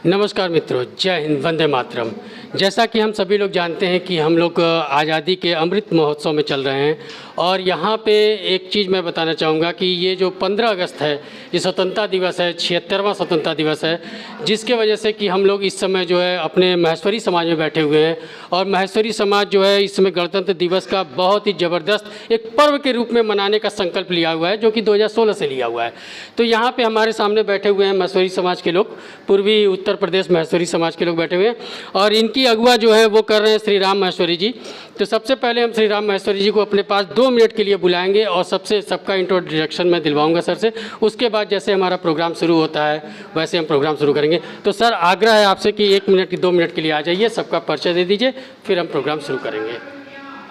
नमस्कार मित्रों, जय हिंद, वंदे मातरम। जैसा कि हम सभी लोग जानते हैं कि हम लोग आज़ादी के अमृत महोत्सव में चल रहे हैं और यहाँ पे एक चीज़ मैं बताना चाहूँगा कि ये जो 15 अगस्त है, ये स्वतंत्रता दिवस है, 76वां स्वतंत्रता दिवस है, जिसके वजह से कि हम लोग इस समय जो है अपने महेश्वरी समाज में बैठे हुए हैं और महेश्वरी समाज जो है इस समय गणतंत्र दिवस का बहुत ही ज़बरदस्त एक पर्व के रूप में मनाने का संकल्प लिया हुआ है, जो कि 2016 से लिया हुआ है। तो यहाँ पे हमारे सामने बैठे हुए हैं महेश्वरी समाज के लोग, पूर्वी उत्तर प्रदेश महेश्वरी समाज के लोग बैठे हुए हैं और इनकी अगुवा जो है वो कर रहे हैं श्री राम महेश्वरी जी। तो सबसे पहले हम श्री राम महेश्वरी जी को अपने पास 2 मिनट के लिए बुलाएंगे और सबका इंट्रोडक्शन मैं दिलवाऊंगा सर से। उसके बाद जैसे हमारा प्रोग्राम शुरू होता है वैसे हम प्रोग्राम शुरू करेंगे। तो सर, आग्रह है आपसे कि 1 मिनट की 2 मिनट के लिए आ जाइए, सबका परिचय दे दीजिए, फिर हम प्रोग्राम शुरू करेंगे।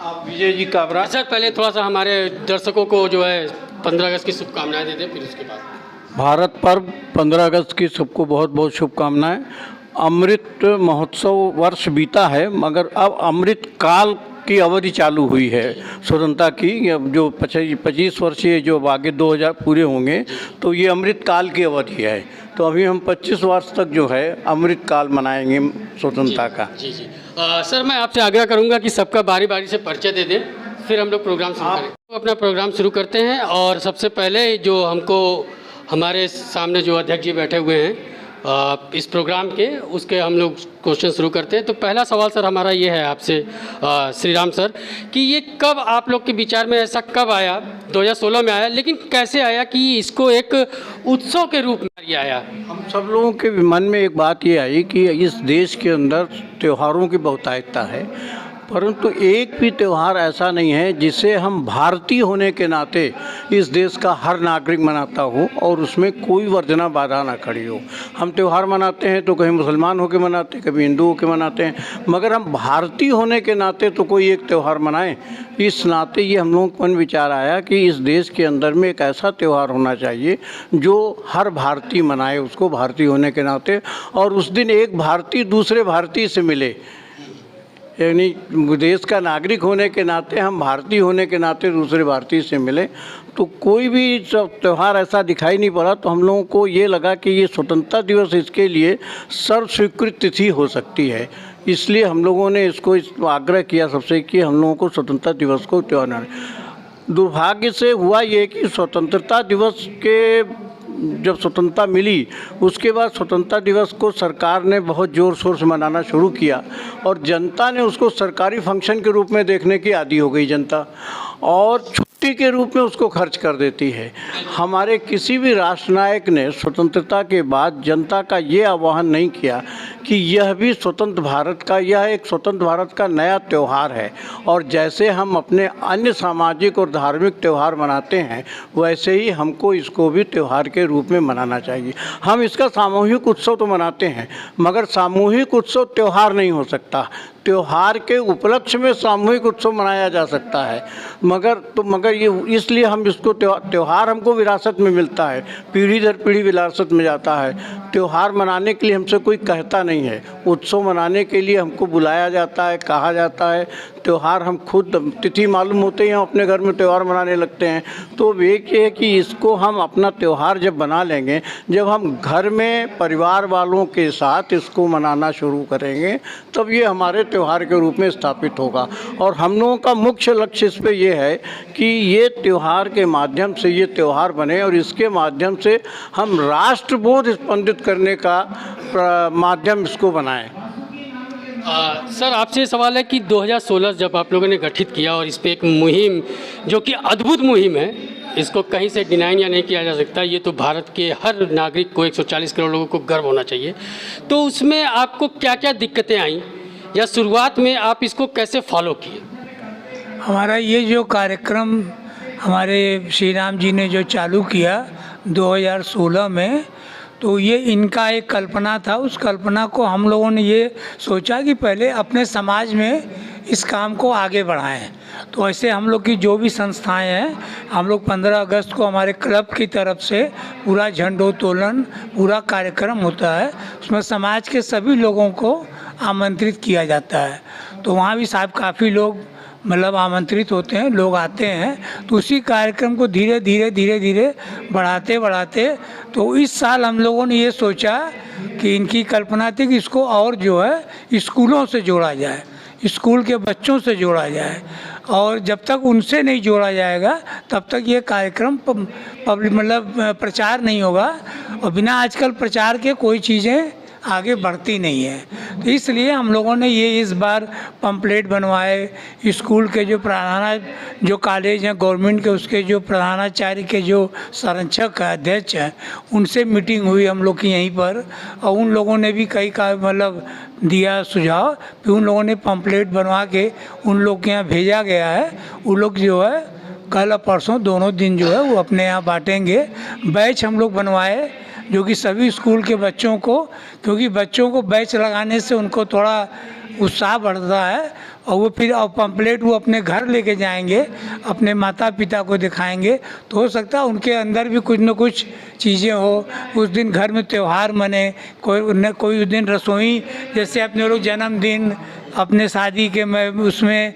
आप विजय जी काबरा। सर, पहले थोड़ा सा हमारे दर्शकों को जो है 15 अगस्त की शुभकामनाएं दे दें, फिर उसके बाद। भारत पर्व 15 अगस्त की सबको बहुत बहुत शुभकामनाएं। अमृत महोत्सव वर्ष बीता है, मगर अब अमृत काल की अवधि चालू हुई है स्वतंत्रता की। अब जो 25 वर्षीय जो आगे 2000 पूरे होंगे तो ये अमृत काल की अवधि है। तो अभी हम 25 वर्ष तक जो है अमृत काल मनाएंगे स्वतंत्रता का। जी जी। सर, मैं आपसे आग्रह करूंगा कि सबका बारी बारी से परिचय दे दें, फिर हम लोग प्रोग्राम शुरू करें। तो अपना प्रोग्राम शुरू करते हैं और सबसे पहले जो हमको हमारे सामने जो अध्यक्ष जी बैठे हुए हैं इस प्रोग्राम के, उसके हम लोग क्वेश्चन शुरू करते हैं। तो पहला सवाल सर हमारा ये है आपसे श्री राम सर, कि ये कब आप लोग के विचार में ऐसा कब आया? 2016 में आया, लेकिन कैसे आया कि इसको एक उत्सव के रूप में ये आया? हम सब लोगों के मन में एक बात ये आई कि इस देश के अंदर त्योहारों की बहुतायता है, परंतु एक भी त्यौहार ऐसा नहीं है जिसे हम भारतीय होने के नाते इस देश का हर नागरिक मनाता हो और उसमें कोई वर्जना बाधा ना खड़ी हो। हम त्यौहार मनाते हैं तो कहीं मुसलमान होकर मनाते हैं, कभी हिंदू होकर मनाते हैं, मगर हम भारतीय होने के नाते तो कोई एक त्यौहार मनाएं। इस नाते ये हम लोगों को मन विचार आया कि इस देश के अंदर में एक ऐसा त्यौहार होना चाहिए जो हर भारतीय मनाए उसको भारतीय होने के नाते, और उस दिन एक भारतीय दूसरे भारतीय से मिले। यानी देश का नागरिक होने के नाते, हम भारतीय होने के नाते दूसरे भारतीय से मिले। तो कोई भी त्यौहार ऐसा दिखाई नहीं पड़ा, तो हम लोगों को ये लगा कि ये स्वतंत्रता दिवस इसके लिए सर्वस्वीकृत तिथि हो सकती है। इसलिए हम लोगों ने इसको आग्रह किया सबसे कि हम लोगों को स्वतंत्रता दिवस को त्यौहार। दुर्भाग्य से हुआ ये कि स्वतंत्रता दिवस के जब स्वतंत्रता मिली उसके बाद स्वतंत्रता दिवस को सरकार ने बहुत ज़ोर शोर से मनाना शुरू किया और जनता ने उसको सरकारी फंक्शन के रूप में देखने की आदी हो गई जनता, और छुट्टी के रूप में उसको खर्च कर देती है। हमारे किसी भी राष्ट्रनायक ने स्वतंत्रता के बाद जनता का ये आह्वान नहीं किया कि यह भी स्वतंत्र भारत का, यह एक स्वतंत्र भारत का नया त्यौहार है और जैसे हम अपने अन्य सामाजिक और धार्मिक त्यौहार मनाते हैं वैसे ही हमको इसको भी त्यौहार के रूप में मनाना चाहिए। हम इसका सामूहिक उत्सव तो मनाते हैं, मगर सामूहिक उत्सव त्यौहार नहीं हो सकता। त्यौहार के उपलक्ष्य में सामूहिक उत्सव मनाया जा सकता है, मगर ये इसलिए हम इसको त्यौहार हमको विरासत में मिलता है, पीढ़ी दर पीढ़ी विरासत में जाता है। त्यौहार मनाने के लिए हमसे कोई कहता नहीं है, उत्सव मनाने के लिए हमको बुलाया जाता है, कहा जाता है। त्यौहार हम खुद तिथि मालूम होते ही हम अपने घर में त्यौहार मनाने लगते हैं। तो एक ये है कि इसको हम अपना त्यौहार जब बना लेंगे, जब हम घर में परिवार वालों के साथ इसको मनाना शुरू करेंगे, तब ये हमारे त्यौहार के रूप में स्थापित होगा। और हम लोगों का मुख्य लक्ष्य इस पे ये है कि ये त्यौहार के माध्यम से ये त्यौहार बने और इसके माध्यम से हम राष्ट्रबोध स्पंदित करने का माध्यम इसको बनाएं। सर, आपसे सवाल है कि 2016 जब आप लोगों ने गठित किया और इस पे एक मुहिम, जो कि अद्भुत मुहिम है, इसको कहीं से डिनाइन या नहीं किया जा सकता, ये तो भारत के हर नागरिक को 140 करोड़ लोगों को गर्व होना चाहिए। तो उसमें आपको क्या क्या दिक्कतें आई या शुरुआत में आप इसको कैसे फॉलो किए? हमारा ये जो कार्यक्रम हमारे श्री राम जी ने जो चालू किया 2016 में, तो ये इनका एक कल्पना था। उस कल्पना को हम लोगों ने ये सोचा कि पहले अपने समाज में इस काम को आगे बढ़ाएं। तो ऐसे हम लोग की जो भी संस्थाएं हैं, हम लोग 15 अगस्त को हमारे क्लब की तरफ से पूरा झंडोत्तोलन, पूरा कार्यक्रम होता है, उसमें समाज के सभी लोगों को आमंत्रित किया जाता है। तो वहाँ भी साहब काफ़ी लोग मतलब आमंत्रित होते हैं, लोग आते हैं। तो उसी कार्यक्रम को धीरे धीरे बढ़ाते बढ़ाते तो इस साल हम लोगों ने ये सोचा कि इनकी कल्पना थी कि इसको और जो है स्कूलों से जोड़ा जाए, स्कूल के बच्चों से जोड़ा जाए, और जब तक उनसे नहीं जोड़ा जाएगा तब तक ये कार्यक्रम पब्लिक मतलब प्रचार नहीं होगा, और बिना आजकल प्रचार के कोई चीज़ें आगे बढ़ती नहीं है। तो इसलिए हम लोगों ने ये इस बार पंपलेट बनवाए, स्कूल के जो जो कॉलेज हैं गवर्नमेंट के, उसके जो प्रधानाचार्य के जो संरक्षक है, अध्यक्ष हैं, उनसे मीटिंग हुई हम लोग की यहीं पर, और उन लोगों ने भी कई का मतलब दिया सुझाव। फिर उन लोगों ने पंपलेट बनवा के उन लोग के यहाँ भेजा गया है। वो लोग जो है कल और परसों दोनों दिन जो है वो अपने यहाँ बांटेंगे। बैच हम लोग बनवाए जो कि सभी स्कूल के बच्चों को, क्योंकि बच्चों को बैच लगाने से उनको थोड़ा उत्साह बढ़ता है, और वो फिर पंपलेट वो अपने घर लेके जाएंगे, अपने माता पिता को दिखाएंगे, तो हो सकता है उनके अंदर भी कुछ न कुछ चीज़ें हो। उस दिन घर में त्यौहार मने, कोई उस दिन रसोई, जैसे अपने लोग जन्मदिन, अपने शादी के में उसमें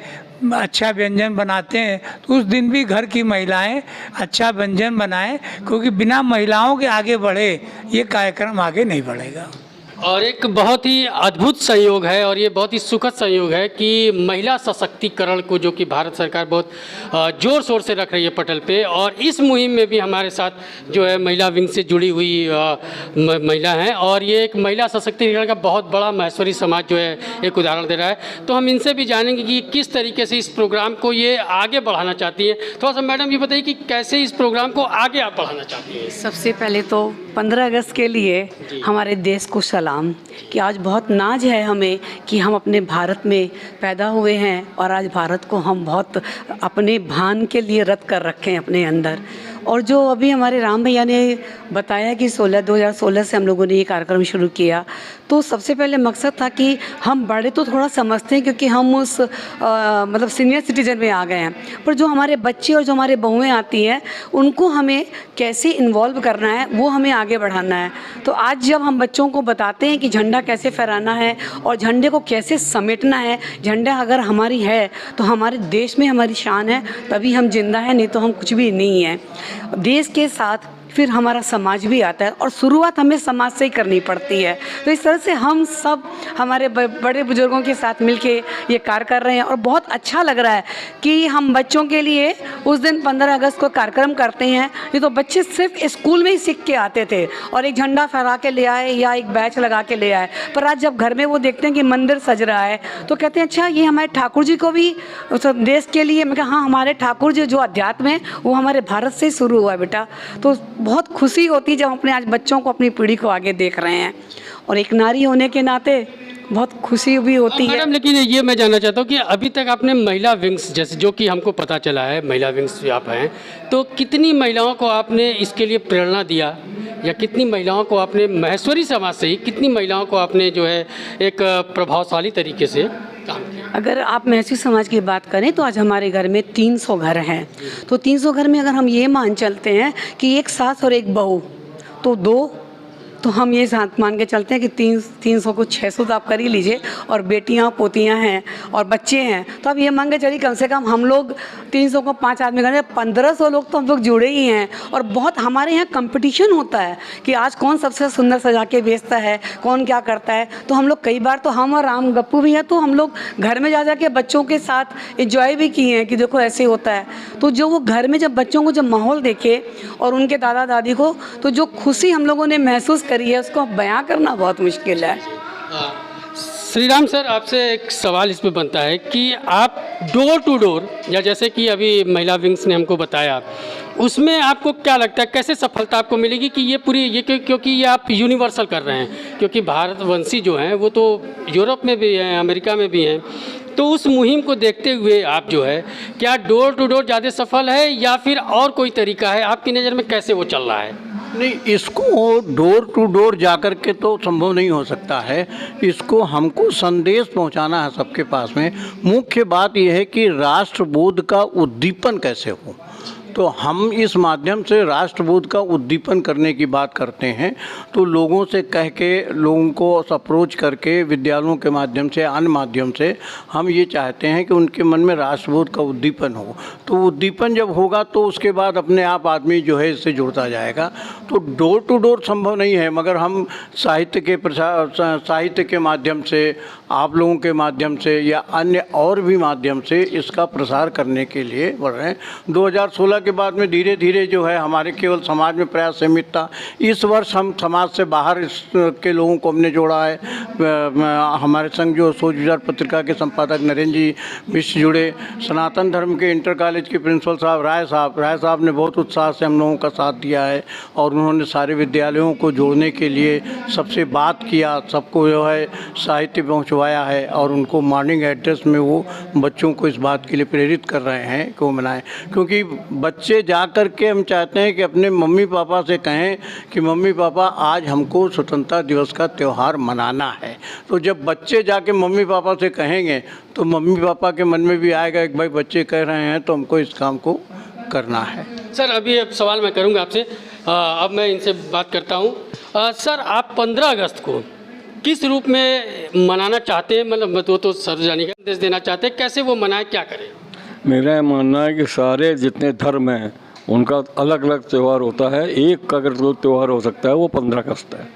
अच्छा व्यंजन बनाते हैं, तो उस दिन भी घर की महिलाएं अच्छा व्यंजन बनाएं, क्योंकि बिना महिलाओं के आगे बढ़े ये कार्यक्रम आगे नहीं बढ़ेगा। और एक बहुत ही अद्भुत संयोग है और ये बहुत ही सुखद संयोग है कि महिला सशक्तिकरण को जो कि भारत सरकार बहुत ज़ोर शोर से रख रही है पटल पे, और इस मुहिम में भी हमारे साथ जो है महिला विंग से जुड़ी हुई महिला हैं, और ये एक महिला सशक्तिकरण का बहुत बड़ा महेश्वरी समाज जो है एक उदाहरण दे रहा है। तो हम इनसे भी जानेंगे कि किस तरीके से इस प्रोग्राम को ये आगे बढ़ाना चाहती है। थोड़ा सा मैडम ये बताइए कि कैसे इस प्रोग्राम को आगे आप बढ़ाना चाहती हैं। सबसे पहले तो 15 अगस्त के लिए हमारे देश को सलाम, कि आज बहुत नाज है हमें कि हम अपने भारत में पैदा हुए हैं, और आज भारत को हम बहुत अपने भान के लिए रद्द कर रखे हैं अपने अंदर। और जो अभी हमारे राम भैया ने बताया कि 2016 से हम लोगों ने ये कार्यक्रम शुरू किया, तो सबसे पहले मकसद था कि हम बड़े तो थोड़ा समझते हैं क्योंकि हम उस मतलब सीनियर सिटीजन में आ गए हैं, पर जो हमारे बच्चे और जो हमारे बहुएं आती हैं उनको हमें कैसे इन्वॉल्व करना है, वो हमें आगे बढ़ाना है। तो आज जब हम बच्चों को बताते हैं कि झंडा कैसे फहराना है और झंडे को कैसे समेटना है, झंडा अगर हमारी है तो हमारे देश में हमारी शान है, तभी हम जिंदा हैं, नहीं तो हम कुछ भी नहीं हैं। देश के साथ फिर हमारा समाज भी आता है, और शुरुआत हमें समाज से ही करनी पड़ती है। तो इस तरह से हम सब हमारे बड़े बुजुर्गों के साथ मिलके ये कार्य कर रहे हैं, और बहुत अच्छा लग रहा है कि हम बच्चों के लिए उस दिन 15 अगस्त को कार्यक्रम करते हैं। ये तो बच्चे सिर्फ स्कूल में ही सीख के आते थे और एक झंडा फहरा के ले आए या एक बैच लगा के ले आए, पर आज जब घर में वो देखते हैं कि मंदिर सज रहा है तो कहते हैं अच्छा ये हमारे ठाकुर जी को भी देश के लिए। मैं कहा हाँ, हमारे ठाकुर जी जो अध्यात्म है वो हमारे भारत से ही शुरू हुआ है बेटा। तो बहुत खुशी होती है जब अपने आज बच्चों को, अपनी पीढ़ी को आगे देख रहे हैं, और एक नारी होने के नाते बहुत खुशी भी होती है। मैडम लेकिन ये मैं जानना चाहता हूँ कि अभी तक आपने महिला विंग्स, जैसे जो कि हमको पता चला है महिला विंग्स आप हैं, तो कितनी महिलाओं को आपने इसके लिए प्रेरणा दिया, या कितनी महिलाओं को आपने महेश्वरी समाज से ही कितनी महिलाओं को आपने जो है एक प्रभावशाली तरीके से काम किया? अगर आप महेश्वरी समाज की बात करें तो आज हमारे घर में 300 घर हैं। तो 300 घर में अगर हम ये मान चलते हैं कि एक सास और एक बहू तो 2, तो हम ये साथ मान के चलते हैं कि 300 को 600 तो आप कर ही लीजिए, और बेटियां पोतियां हैं और बच्चे हैं, तो अब ये मान के चलिए कम से कम हम लोग 300 को 5 आदमी करते हैं, 1500 लोग तो हम लोग जुड़े ही हैं। और बहुत हमारे यहाँ कंपटीशन होता है कि आज कौन सबसे सुंदर सजा के बेचता है, कौन क्या करता है। तो हम लोग कई बार तो हम और राम गप्पू भी हैं, तो हम लोग घर में जा के बच्चों के साथ इंजॉय भी किए हैं कि देखो ऐसे होता है। तो जो वो घर में जब बच्चों को जब माहौल देखे और उनके दादा दादी को, तो जो खुशी हम लोगों ने महसूस करी है उसको बयां करना बहुत मुश्किल है। श्री राम सर, आपसे एक सवाल इसमें बनता है कि आप डोर टू डोर, या जैसे कि अभी महिला विंग्स ने हमको बताया, उसमें आपको क्या लगता है कैसे सफलता आपको मिलेगी कि ये पूरी ये क्योंकि ये आप यूनिवर्सल कर रहे हैं, क्योंकि भारतवंशी जो हैं वो तो यूरोप में भी हैं, अमेरिका में भी हैं, तो उस मुहिम को देखते हुए आप जो है क्या डोर टू डोर ज़्यादा सफल है या फिर और कोई तरीका है आपकी नज़र में, कैसे वो चल रहा है? नहीं, इसको डोर टू डोर जाकर के तो संभव नहीं हो सकता है। इसको हमको संदेश पहुंचाना है सबके पास में। मुख्य बात यह है कि राष्ट्रबोध का उद्दीपन कैसे हो। तो हम इस माध्यम से राष्ट्रबोध का उद्दीपन करने की बात करते हैं। तो लोगों से कह के, लोगों को अप्रोच करके, विद्यालयों के माध्यम से, अन्य माध्यम से हम ये चाहते हैं कि उनके मन में राष्ट्रबोध का उद्दीपन हो। तो उद्दीपन जब होगा तो उसके बाद अपने आप आदमी जो है इससे जुड़ता जाएगा। तो डोर टू डोर संभव नहीं है, मगर हम साहित्य के माध्यम से, आप लोगों के माध्यम से या अन्य और भी माध्यम से इसका प्रसार करने के लिए बढ़ रहे हैं। 2016 के बाद में धीरे धीरे जो है हमारे केवल समाज में प्रयास सीमित था। इस वर्ष हम समाज से बाहर के लोगों को हमने जोड़ा है। हमारे संग जो सोच विचार पत्रिका के संपादक नरेंद्र जी मिश्र जुड़े, सनातन धर्म के इंटर कॉलेज के प्रिंसिपल साहब राय साहब ने बहुत उत्साह से हम लोगों का साथ दिया है और उन्होंने सारे विद्यालयों को जोड़ने के लिए सबसे बात किया, सबको जो है साहित्य पहुँचवाया है और उनको मॉर्निंग एड्रेस में वो बच्चों को इस बात के लिए प्रेरित कर रहे हैं कि वो मनाएं। क्योंकि बच्चे जा कर के, हम चाहते हैं कि अपने मम्मी पापा से कहें कि मम्मी पापा आज हमको स्वतंत्रता दिवस का त्यौहार मनाना है। तो जब बच्चे जाके मम्मी पापा से कहेंगे तो मम्मी पापा के मन में भी आएगा कि भाई बच्चे कह रहे हैं तो हमको इस काम को करना है। सर, अभी अब सवाल मैं करूंगा आपसे, अब मैं इनसे बात करता हूं। सर, आप 15 अगस्त को किस रूप में मनाना चाहते हैं? मतलब वो तो सार्वजनिक संदेश देना चाहते हैं, कैसे वो मनाएं, क्या करें? मेरा ये मानना है कि सारे जितने धर्म हैं उनका अलग अलग त्यौहार होता है। एक का अगर जो त्यौहार हो सकता है वो 15 अगस्त है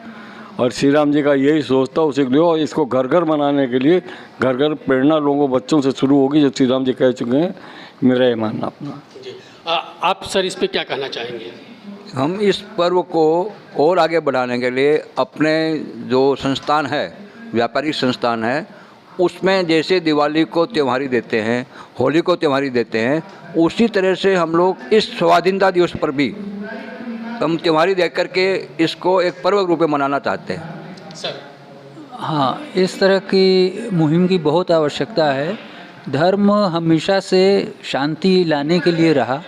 और श्री राम जी का यही सोच था उसी के लिए। और इसको घर घर मनाने के लिए घर घर प्रेरणा लोगों बच्चों से शुरू होगी, जो श्री राम जी कह चुके हैं। मेरा ये मानना अपना। आप सर इस पर क्या कहना चाहेंगे? हम इस पर्व को और आगे बढ़ाने के लिए अपने जो संस्थान है, व्यापारिक संस्थान है, उसमें जैसे दिवाली को त्योहारी देते हैं, होली को त्योहारी देते हैं, उसी तरह से हम लोग इस स्वाधीनता दिवस पर भी हम त्योहारी दे करके इसको एक पर्व रूप में मनाना चाहते हैं। सर, हाँ, इस तरह की मुहिम की बहुत आवश्यकता है। धर्म हमेशा से शांति लाने के लिए रहा,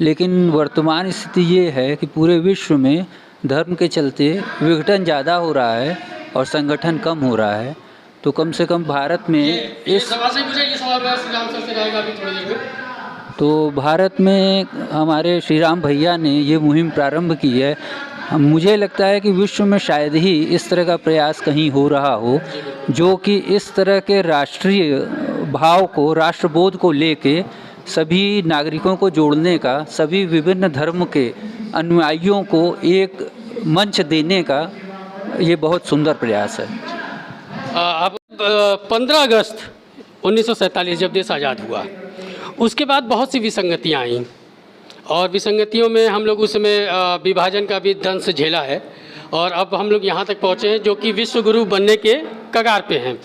लेकिन वर्तमान स्थिति ये है कि पूरे विश्व में धर्म के चलते विघटन ज़्यादा हो रहा है और संगठन कम हो रहा है। तो कम से कम भारत में ये सवाल से पूछा, ये सवाल मैं श्री राम सर से रहेगा अभी थोड़ी देर में। तो भारत में हमारे श्री राम भैया ने ये मुहिम प्रारंभ की है। मुझे लगता है कि विश्व में शायद ही इस तरह का प्रयास कहीं हो रहा हो, जो कि इस तरह के राष्ट्रीय भाव को, राष्ट्रबोध को लेके सभी नागरिकों को जोड़ने का, सभी विभिन्न धर्म के अनुयायियों को एक मंच देने का ये बहुत सुंदर प्रयास है। अब 15 अगस्त 1947 जब देश आज़ाद हुआ, उसके बाद बहुत सी विसंगतियाँ आईं और विसंगतियों में हम लोग उस समय विभाजन का भी दंश झेला है और अब हम लोग यहाँ तक पहुँचे हैं जो कि विश्व गुरु बनने के कगार पे हैं।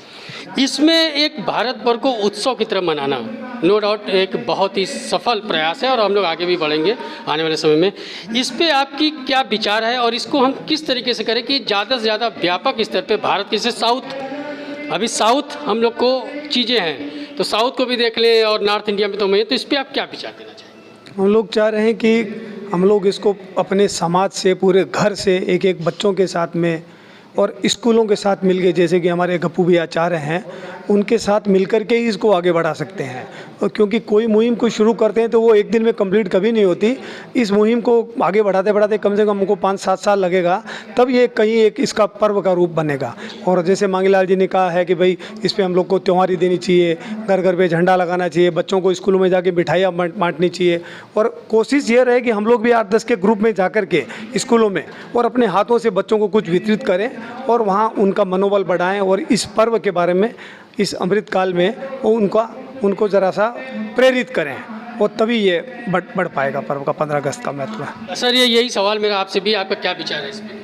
इसमें एक भारत पर्व को उत्सव की तरह मनाना नो डाउट एक बहुत ही सफल प्रयास है और हम लोग आगे भी बढ़ेंगे आने वाले समय में। इस पे आपकी क्या विचार है और इसको हम किस तरीके से करें कि ज़्यादा से ज़्यादा व्यापक स्तर पे भारत के, जैसे साउथ, अभी साउथ हम लोग को चीज़ें हैं तो साउथ को भी देख लें और नॉर्थ इंडिया में तो मैं, तो इस पर आप क्या विचार देना चाहेंगे? हम लोग चाह रहे हैं कि हम लोग इसको अपने समाज से, पूरे घर से, एक एक बच्चों के साथ में और स्कूलों के साथ मिलके, जैसे कि हमारे गप्पू भी आचार्य हैं, उनके साथ मिलकर के ही इसको आगे बढ़ा सकते हैं। और क्योंकि कोई मुहिम को शुरू करते हैं तो वो एक दिन में कंप्लीट कभी नहीं होती। इस मुहिम को आगे बढ़ाते बढ़ाते कम से कम हमको 5-7 साल लगेगा, तब ये कहीं एक इसका पर्व का रूप बनेगा। और जैसे मांगीलाल जी ने कहा है कि भाई इस पर हम लोग को त्योहारी देनी चाहिए, घर घर पे झंडा लगाना चाहिए, बच्चों को स्कूलों में जाके मिठाइयाँ बांटनी चाहिए और कोशिश ये रहे कि हम लोग भी 8-10 के ग्रुप में जा कर के स्कूलों में और अपने हाथों से बच्चों को कुछ वितरित करें और वहाँ उनका मनोबल बढ़ाएं और इस पर्व के बारे में, इस अमृत काल में उनको ज़रा सा प्रेरित करें और तभी ये बढ़ पाएगा पर्व का 15 अगस्त का महत्व। सर, यही सवाल मेरा आपसे भी, आपका क्या विचार है इस पर?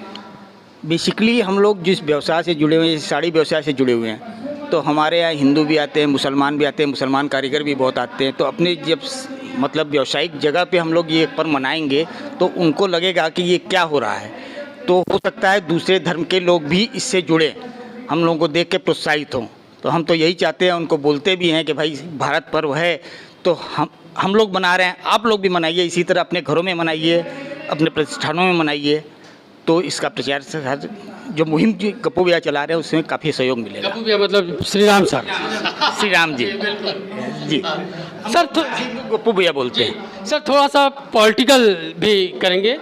बेसिकली हम लोग जिस व्यवसाय से जुड़े हुए हैं, साड़ी व्यवसाय से जुड़े हुए हैं, तो हमारे यहाँ हिंदू भी आते हैं, मुसलमान भी आते हैं, मुसलमान कारीगर भी बहुत आते हैं। तो अपने जब मतलब व्यावसायिक जगह पे हम लोग ये पर्व मनाएंगे तो उनको लगेगा कि ये क्या हो रहा है। तो हो सकता है दूसरे धर्म के लोग भी इससे जुड़े, हम लोगों को देख के प्रोत्साहित हों। तो हम तो यही चाहते हैं, उनको बोलते भी हैं कि भाई भारत पर्व है तो हम लोग मना रहे हैं, आप लोग भी मनाइए, इसी तरह अपने घरों में मनाइए, अपने प्रतिष्ठानों में मनाइए। तो इसका प्रचार जो मुहिम जी गप्पू भैया चला रहे हैं उसमें काफ़ी सहयोग मिलेगा। गप्पू भैया मतलब श्री राम सर। श्री राम जी जी सर गप्पू भैया बोलते हैं। सर थोड़ा सा पॉलिटिकल भी करेंगे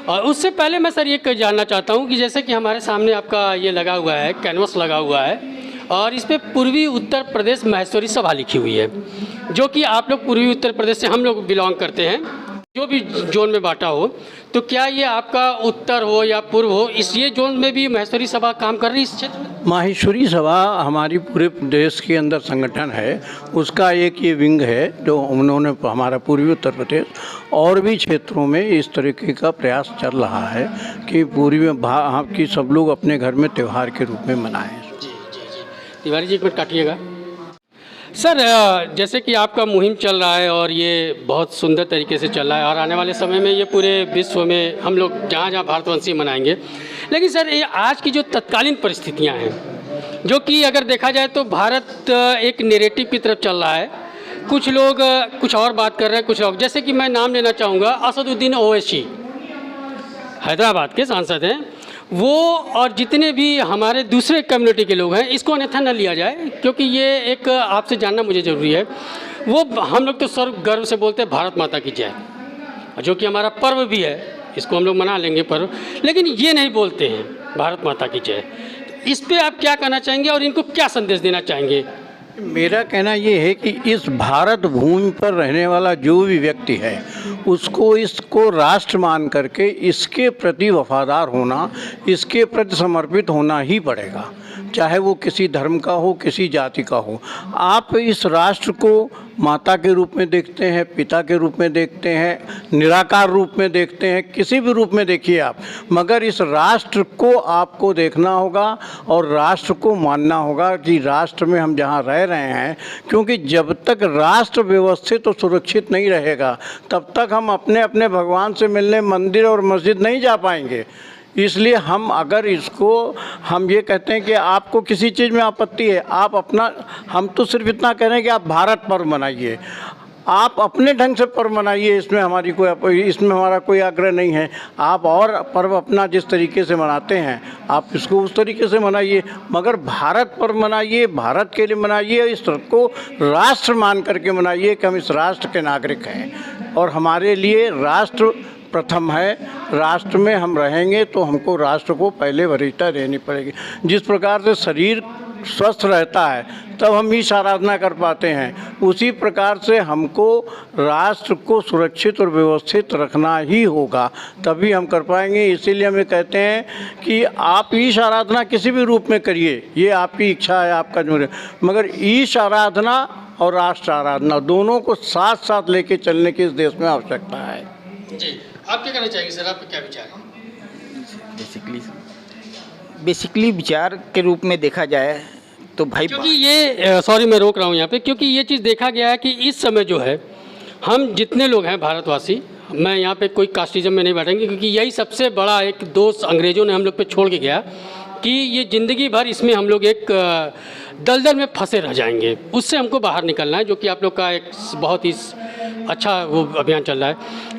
और उससे पहले मैं सर ये जानना चाहता हूँ कि जैसे कि हमारे सामने आपका ये लगा हुआ है, कैनवस लगा हुआ है और इस पे पूर्वी उत्तर प्रदेश महेश्वरी सभा लिखी हुई है, जो कि आप लोग पूर्वी उत्तर प्रदेश से हम लोग बिलोंग करते हैं, जो भी जोन में बांटा हो, तो क्या ये आपका उत्तर हो या पूर्व हो, इस ये जोन में भी महेश्वरी सभा काम कर रही है इस क्षेत्र में? माहेश्वरी सभा हमारी पूरे देश के अंदर संगठन है, उसका एक ये विंग है जो उन्होंने हमारा पूर्वी उत्तर प्रदेश और भी क्षेत्रों में इस तरीके का प्रयास चल रहा है कि कि सब लोग अपने घर में त्यौहार के रूप में मनाएं। तिवारी जी एक मिनट काटिएगा। सर जैसे कि आपका मुहिम चल रहा है और ये बहुत सुंदर तरीके से चल रहा है और आने वाले समय में ये पूरे विश्व में हम लोग जहाँ जहाँ भारतवंशी मनाएंगे, लेकिन सर ये आज की जो तत्कालीन परिस्थितियाँ हैं, जो कि अगर देखा जाए तो भारत एक नैरेटिव की तरफ चल रहा है, कुछ लोग कुछ और बात कर रहे हैं, कुछ और, जैसे कि मैं नाम लेना चाहूँगा असदुद्दीन ओवैसी, हैदराबाद के सांसद हैं वो, और जितने भी हमारे दूसरे कम्युनिटी के लोग हैं, इसको अन्यथा न लिया जाए क्योंकि ये एक आपसे जानना मुझे ज़रूरी है। वो हम लोग तो सर्व गर्व से बोलते हैं भारत माता की जय, जो कि हमारा पर्व भी है, इसको हम लोग मना लेंगे पर्व, लेकिन ये नहीं बोलते हैं भारत माता की जय। इस पे आप क्या कहना चाहेंगे और इनको क्या संदेश देना चाहेंगे? मेरा कहना ये है कि इस भारत भूमि पर रहने वाला जो भी व्यक्ति है उसको इसको राष्ट्र मान करके इसके प्रति वफादार होना, इसके प्रति समर्पित होना ही पड़ेगा, चाहे वो किसी धर्म का हो, किसी जाति का हो। आप इस राष्ट्र को माता के रूप में देखते हैं, पिता के रूप में देखते हैं, निराकार रूप में देखते हैं, किसी भी रूप में देखिए आप, मगर इस राष्ट्र को आपको देखना होगा और राष्ट्र को मानना होगा कि राष्ट्र में हम जहाँ रह रहे हैं, क्योंकि जब तक राष्ट्र व्यवस्थित और सुरक्षित नहीं रहेगा तब तक हम अपने अपने भगवान से मिलने मंदिर और मस्जिद नहीं जा पाएंगे। इसलिए हम अगर इसको हम ये कहते हैं कि आपको किसी चीज़ में आपत्ति है, आप अपना, हम तो सिर्फ इतना कह रहे हैं कि आप भारत पर्व मनाइए, आप अपने ढंग से पर्व मनाइए, इसमें हमारा कोई आग्रह नहीं है। आप और पर्व अपना जिस तरीके से मनाते हैं आप इसको उस तरीके से मनाइए, मगर भारत पर्व मनाइए, भारत के लिए मनाइए, इस को राष्ट्र मान करके मनाइए कि हम इस राष्ट्र के नागरिक हैं और हमारे लिए राष्ट्र प्रथम है। राष्ट्र में हम रहेंगे तो हमको राष्ट्र को पहले वरीयता देनी पड़ेगी। जिस प्रकार से शरीर स्वस्थ रहता है तब हम ईश आराधना कर पाते हैं, उसी प्रकार से हमको राष्ट्र को सुरक्षित और व्यवस्थित रखना ही होगा, तभी हम कर पाएंगे। इसीलिए हमें कहते हैं कि आप ईश आराधना किसी भी रूप में करिए, ये आपकी इच्छा है, आपका जो है, मगर ईश आराधना और राष्ट्र आराधना दोनों को साथ साथ लेके चलने की इस देश में आवश्यकता है। जी, आप क्या कहना चाहेंगे सर, आपका क्या विचार है? बेसिकली विचार के रूप में देखा जाए तो भाई, क्योंकि ये सॉरी मैं रोक रहा हूँ यहाँ पे, क्योंकि ये चीज़ देखा गया है कि इस समय जो है हम जितने लोग हैं भारतवासी, मैं यहाँ पे कोई कास्टिज्म में नहीं बैठेंगे, क्योंकि यही सबसे बड़ा एक दोष अंग्रेज़ों ने हम लोग पे छोड़ के गया कि ये ज़िंदगी भर इसमें हम लोग एक दलदल में फंसे रह जाएंगे, उससे हमको बाहर निकलना है, जो कि आप लोग का एक बहुत ही अच्छा वो अभियान चल रहा है।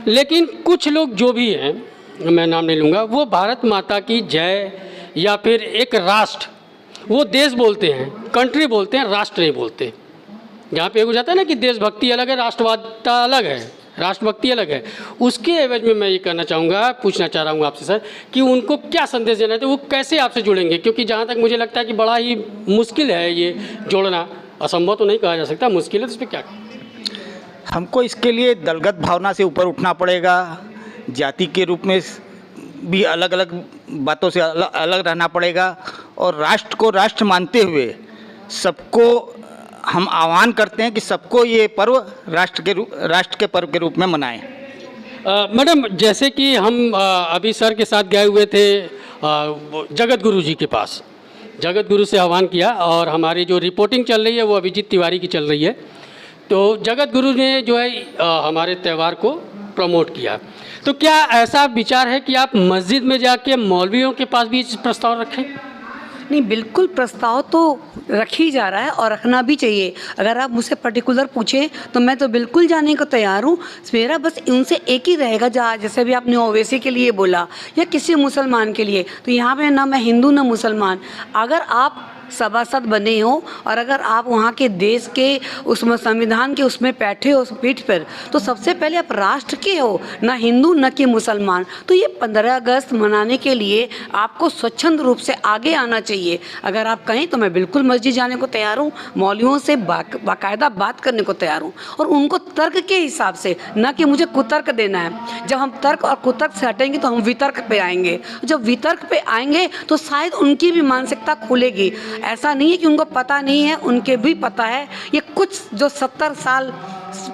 लेकिन कुछ लोग जो भी हैं, मैं नाम नहीं लूँगा, वो भारत माता की जय या फिर एक राष्ट्र, वो देश बोलते हैं, कंट्री बोलते हैं, राष्ट्र नहीं बोलते। जहाँ पे हो जाता है ना कि देशभक्ति अलग है, राष्ट्रवादता अलग है, राष्ट्रभक्ति अलग है, उसके एवज में मैं ये कहना चाहूँगा, पूछना चाह रहा हूँ आपसे सर कि उनको क्या संदेश देना है, तो वो कैसे आपसे जुड़ेंगे? क्योंकि जहाँ तक मुझे लगता है कि बड़ा ही मुश्किल है ये जोड़ना, असंभव तो नहीं कहा जा सकता, मुश्किल है, तो इस पर क्या हमको इसके लिए दलगत भावना से ऊपर उठना पड़ेगा, जाति के रूप में भी अलग अलग बातों से अलग रहना पड़ेगा और राष्ट्र को राष्ट्र मानते हुए सबको हम आह्वान करते हैं कि सबको ये पर्व राष्ट्र के पर्व के रूप में मनाएं। मैडम, जैसे कि हम अभी सर के साथ गए हुए थे जगत गुरु जी के पास, जगत गुरु से आह्वान किया और हमारी जो रिपोर्टिंग चल रही है वो अभिजीत तिवारी की चल रही है, तो जगत गुरु ने जो है हमारे त्यौहार को प्रमोट किया। तो क्या ऐसा विचार है कि आप मस्जिद में जाके मौलवियों के पास भी इस प्रस्ताव रखें? नहीं, बिल्कुल प्रस्ताव तो रख ही जा रहा है और रखना भी चाहिए। अगर आप मुझसे पर्टिकुलर पूछें तो मैं तो बिल्कुल जाने को तैयार हूँ। मेरा बस उनसे एक ही रहेगा, जैसे भी आपने ओवैसी के लिए बोला या किसी मुसलमान के लिए, तो यहाँ पे ना मैं हिंदू ना मुसलमान, अगर आप सभासद बने हो और अगर आप वहाँ के देश के उसमें संविधान के उसमें बैठे हो उस पीठ पर, तो सबसे पहले आप राष्ट्र के हो, ना हिंदू न कि मुसलमान। तो ये 15 अगस्त मनाने के लिए आपको स्वच्छंद रूप से आगे आना चाहिए। अगर आप कहें तो मैं बिल्कुल मस्जिद जाने को तैयार हूँ, मौलवियों से बाकायदा बात करने को तैयार हूँ, और उनको तर्क के हिसाब से, न कि मुझे कुतर्क देना है। जब हम तर्क और कुतर्क से हटेंगे तो हम वितर्क पे आएंगे। जब वितर्क पे आएंगे तो शायद उनकी भी मानसिकता खुलेगी। ऐसा नहीं है कि उनको पता नहीं है, उनके भी पता है। ये कुछ जो 70 साल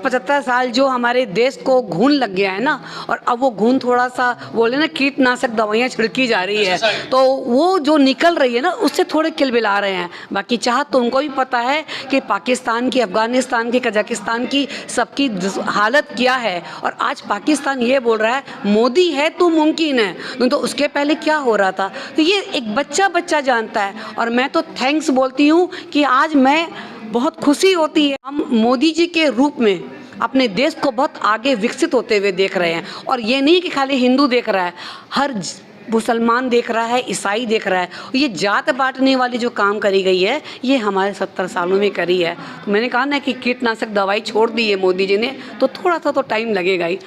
75 साल जो हमारे देश को घून लग गया है ना, और अब वो घून थोड़ा सा बोले ना कीटनाशक दवाइयाँ छिड़की जा रही है, तो वो जो निकल रही है ना उससे थोड़े किलबिला रहे हैं। बाकी चाहत तो उनको भी पता है कि पाकिस्तान की, अफगानिस्तान की, कजाकिस्तान की सबकी हालत क्या है। और आज पाकिस्तान ये बोल रहा है मोदी है तो मुमकिन है, नहीं तो उसके पहले क्या हो रहा था। तो ये एक बच्चा जानता है। और मैं तो थैंक्स बोलती हूँ कि आज मैं बहुत खुशी होती है, हम मोदी जी के रूप में अपने देश को बहुत आगे विकसित होते हुए देख रहे हैं। और ये नहीं कि खाली हिंदू देख रहा है, हर मुसलमान देख रहा है, ईसाई देख रहा है। ये जात बांटने वाली जो काम करी गई है ये हमारे 70 सालों में करी है। तो मैंने कहा ना कि कीटनाशक दवाई छोड़ दी है मोदी जी ने, तो थोड़ा सा तो टाइम लगेगा ही।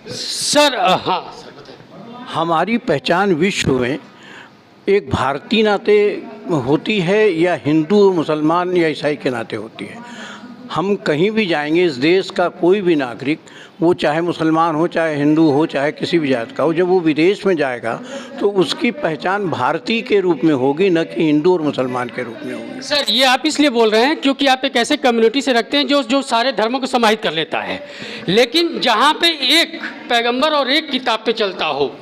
सर हाँ, हमारी पहचान विश्व में एक भारतीय नाते होती है या हिंदू, मुसलमान या ईसाई के नाते होती है। हम कहीं भी जाएंगे, इस देश का कोई भी नागरिक, वो चाहे मुसलमान हो, चाहे हिंदू हो, चाहे किसी भी जात का हो, जब वो विदेश में जाएगा तो उसकी पहचान भारतीय के रूप में होगी, न कि हिंदू और मुसलमान के रूप में होगी। सर ये आप इसलिए बोल रहे हैं क्योंकि आप एक ऐसे कम्युनिटी से रखते हैं जो सारे धर्मों को समाहित कर लेता है। लेकिन जहाँ पे एक पैगंबर और एक किताब पे चलता हो,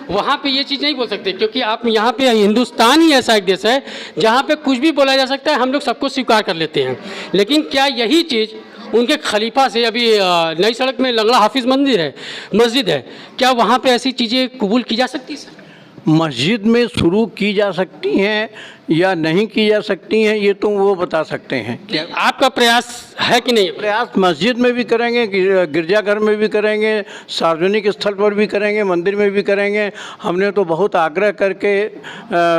वहाँ पे ये चीज़ नहीं बोल सकते, क्योंकि आप यहाँ पे, हिंदुस्तान ही ऐसा एक देश है जहाँ पे कुछ भी बोला जा सकता है, हम लोग सबको स्वीकार कर लेते हैं। लेकिन क्या यही चीज़ उनके खलीफा से, अभी नई सड़क में लंगड़ा हाफिज़ मस्जिद है, क्या वहाँ पे ऐसी चीज़ें कबूल की जा सकती है? मस्जिद में शुरू की जा सकती हैं या नहीं की जा सकती हैं, ये तो वो बता सकते हैं। क्या आपका प्रयास है कि नहीं? प्रयास मस्जिद में भी करेंगे, गिरजाघर में भी करेंगे, सार्वजनिक स्थल पर भी करेंगे, मंदिर में भी करेंगे। हमने तो बहुत आग्रह करके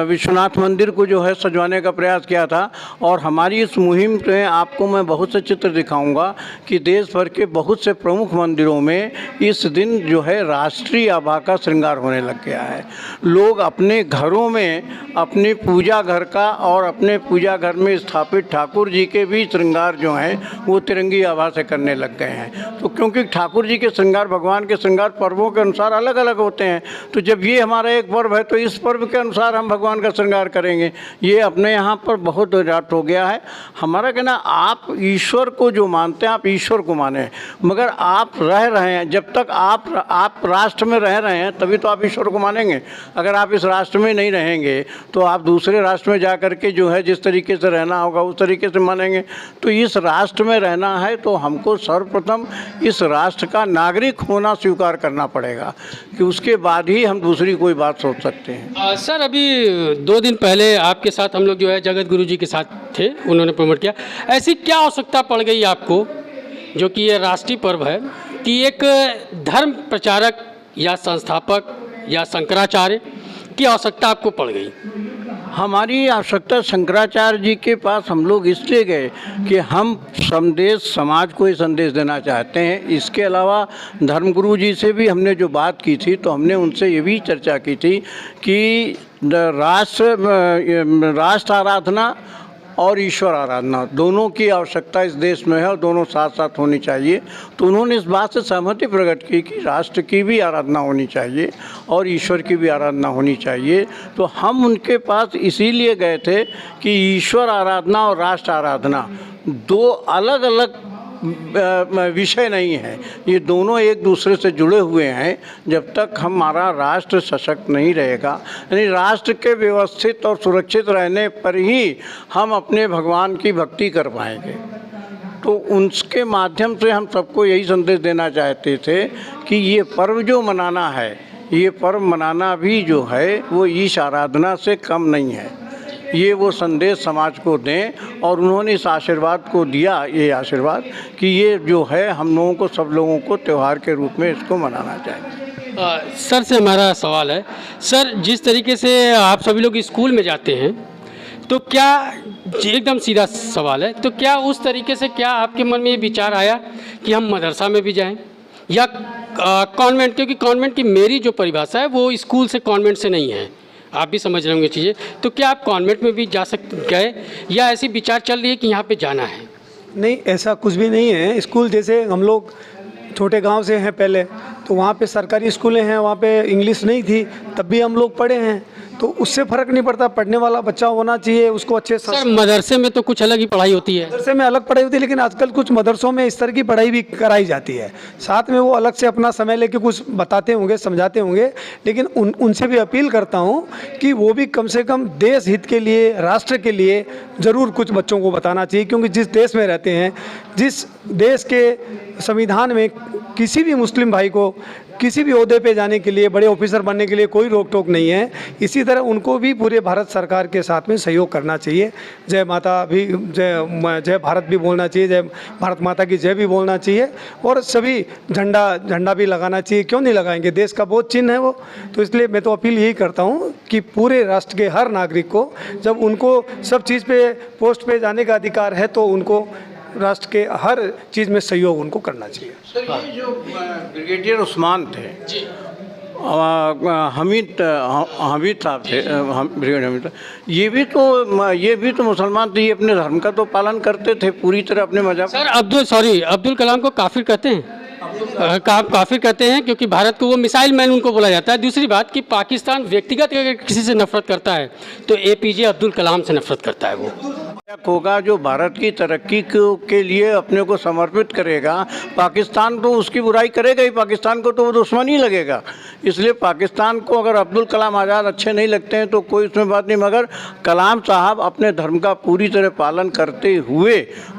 विश्वनाथ मंदिर को जो है सजवाने का प्रयास किया था। और हमारी इस मुहिम में आपको मैं बहुत से चित्र दिखाऊंगा कि देश भर के बहुत से प्रमुख मंदिरों में इस दिन जो है राष्ट्रीय आभा का श्रृंगार होने लग गया है। लोग अपने घरों में अपनी पूजा घर का और अपने पूजा घर में स्थापित ठाकुर जी के भी श्रृंगार जो हैं वो तिरंगी आभा से करने लग गए हैं। तो क्योंकि ठाकुर जी के श्रृंगार, भगवान के श्रृंगार पर्वों के अनुसार अलग अलग होते हैं, तो जब ये हमारा एक पर्व है तो इस पर्व के अनुसार हम भगवान का श्रृंगार करेंगे। ये अपने यहाँ पर बहुत विराट हो गया है। हमारा कहना, आप ईश्वर को जो मानते हैं आप ईश्वर को माने, मगर आप रह रहे हैं, जब तक आप राष्ट्र में रह रहे हैं तभी तो आप ईश्वर को मानेंगे। अगर आप इस राष्ट्र में नहीं रहेंगे तो आप दूसरे राष्ट्र में जा कर के जो है जिस तरीके से रहना होगा उस तरीके से मानेंगे। तो इस राष्ट्र में रहना है तो हमको सर्वप्रथम इस राष्ट्र का नागरिक होना स्वीकार करना पड़ेगा, कि उसके बाद ही हम दूसरी कोई बात सोच सकते हैं। सर अभी 2 दिन पहले आपके साथ हम लोग जो है जगत गुरु जी के साथ थे, उन्होंने प्रमोट किया। ऐसी क्या आवश्यकता पड़ गई आपको, जो कि ये राष्ट्रीय पर्व है, कि एक धर्म प्रचारक या संस्थापक या शंकराचार्य की आवश्यकता आपको पड़ गई? हमारी आवश्यकता शंकराचार्य जी के पास हम लोग इसलिए गए कि हम संदेश, समाज को ये संदेश देना चाहते हैं। इसके अलावा धर्मगुरु जी से भी हमने जो बात की थी तो हमने उनसे ये भी चर्चा की थी कि राष्ट्र आराधना और ईश्वर आराधना दोनों की आवश्यकता इस देश में है और दोनों साथ साथ होनी चाहिए। तो उन्होंने इस बात से सहमति प्रकट की कि राष्ट्र की भी आराधना होनी चाहिए और ईश्वर की भी आराधना होनी चाहिए। तो हम उनके पास इसीलिए गए थे कि ईश्वर आराधना और राष्ट्र आराधना 2 अलग अलग विषय नहीं है, ये दोनों एक दूसरे से जुड़े हुए हैं। जब तक हमारा राष्ट्र सशक्त नहीं रहेगा, यानी राष्ट्र के व्यवस्थित और सुरक्षित रहने पर ही हम अपने भगवान की भक्ति कर पाएंगे। तो उनके माध्यम से हम सबको यही संदेश देना चाहते थे कि ये पर्व जो मनाना है, ये पर्व मनाना भी जो है वो ईश आराधना से कम नहीं है। ये वो संदेश समाज को दें। और उन्होंने इस आशीर्वाद को दिया, ये आशीर्वाद कि ये जो है हम लोगों को, सब लोगों को त्यौहार के रूप में इसको मनाना चाहिए। सर से हमारा सवाल है, सर जिस तरीके से आप सभी लोग स्कूल में जाते हैं, तो क्या, एकदम सीधा सवाल है, तो क्या उस तरीके से क्या आपके मन में ये विचार आया कि हम मदरसा में भी जाएं या कॉन्वेंट, क्योंकि कॉन्वेंट की मेरी जो परिभाषा है वो स्कूल से, कॉन्वेंट से नहीं है, आप भी समझ रहे होंगे चीज़ें, तो क्या आप कॉन्वेंट में भी जा गए या ऐसी विचार चल रही है कि यहाँ पे जाना है? नहीं, ऐसा कुछ भी नहीं है। स्कूल जैसे हम लोग छोटे गांव से हैं पहले, तो वहाँ पे सरकारी स्कूलें हैं, वहाँ पे इंग्लिश नहीं थी, तब भी हम लोग पढ़े हैं, तो उससे फ़र्क नहीं पड़ता। पढ़ने वाला बच्चा होना चाहिए, उसको अच्छे सर मदरसे में तो कुछ अलग ही पढ़ाई होती है। मदरसे में अलग पढ़ाई होती है, लेकिन आजकल कुछ मदरसों में इस तरह की पढ़ाई भी कराई जाती है। साथ में वो अलग से अपना समय लेके कुछ बताते होंगे, समझाते होंगे, लेकिन उनसे भी अपील करता हूँ कि वो भी कम से कम देश हित के लिए, राष्ट्र के लिए ज़रूर कुछ बच्चों को बताना चाहिए। क्योंकि जिस देश में रहते हैं, जिस देश के संविधान में किसी भी मुस्लिम भाई को किसी भी ओहदे पे जाने के लिए, बड़े ऑफिसर बनने के लिए कोई रोक टोक नहीं है, इसी तरह उनको भी पूरे भारत सरकार के साथ में सहयोग करना चाहिए। जय माता भी, जय भारत भी बोलना चाहिए, जय भारत माता की जय भी बोलना चाहिए, और सभी झंडा भी लगाना चाहिए। क्यों नहीं लगाएंगे, देश का बहुत चिन्ह है वो। तो इसलिए मैं तो अपील यही करता हूँ कि पूरे राष्ट्र के हर नागरिक को, जब उनको सब चीज़ पे, पोस्ट पे जाने का अधिकार है, तो उनको राष्ट्र के हर चीज़ में सहयोग उनको करना चाहिए। सर ये जो ब्रिगेडियर उस्मान थे, हमीद साहब थे, ब्रिगेडियर हमीद, ये भी तो मुसलमान थे, ये अपने धर्म का तो पालन करते थे पूरी तरह, अपने मजहब। सर अब्दुल कलाम को काफिर कहते हैं, काफिर कहते हैं, क्योंकि भारत को वो मिसाइल मैन उनको बोला जाता है। दूसरी बात कि पाकिस्तान व्यक्तिगत अगर किसी से नफरत करता है तो APJ अब्दुल कलाम से नफरत करता है। वो होगा जो भारत की तरक्की के लिए अपने को समर्पित करेगा, पाकिस्तान तो उसकी बुराई करेगा ही, पाकिस्तान को तो वो दुश्मन ही लगेगा। इसलिए पाकिस्तान को अगर अब्दुल कलाम आज़ाद अच्छे नहीं लगते हैं तो कोई उसमें बात नहीं, मगर कलाम साहब अपने धर्म का पूरी तरह पालन करते हुए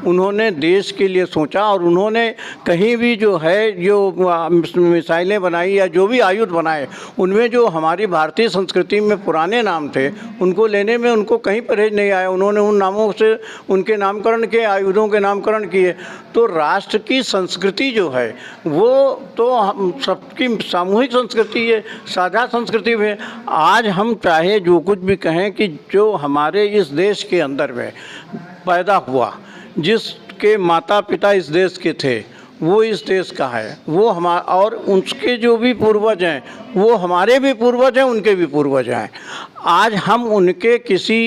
उन्होंने देश के लिए सोचा, और उन्होंने कहीं भी जो है, जो मिसाइलें बनाई या जो भी आयुध बनाए, उनमें जो हमारी भारतीय संस्कृति में पुराने नाम थे उनको लेने में उनको कहीं परहेज नहीं आया। उन्होंने उन नामों से उनके नामकरण किए, आयुधों के नामकरण किए। तो राष्ट्र की संस्कृति जो है वो तो हम सबकी सामूहिक संस्कृति है, साझा संस्कृति में। आज हम चाहे जो कुछ भी कहें कि जो हमारे इस देश के अंदर में पैदा हुआ, जिसके माता पिता इस देश के थे, वो इस देश का है, वो और उसके जो भी पूर्वज हैं वो हमारे भी पूर्वज हैं, उनके भी पूर्वज हैं। आज हम उनके किसी,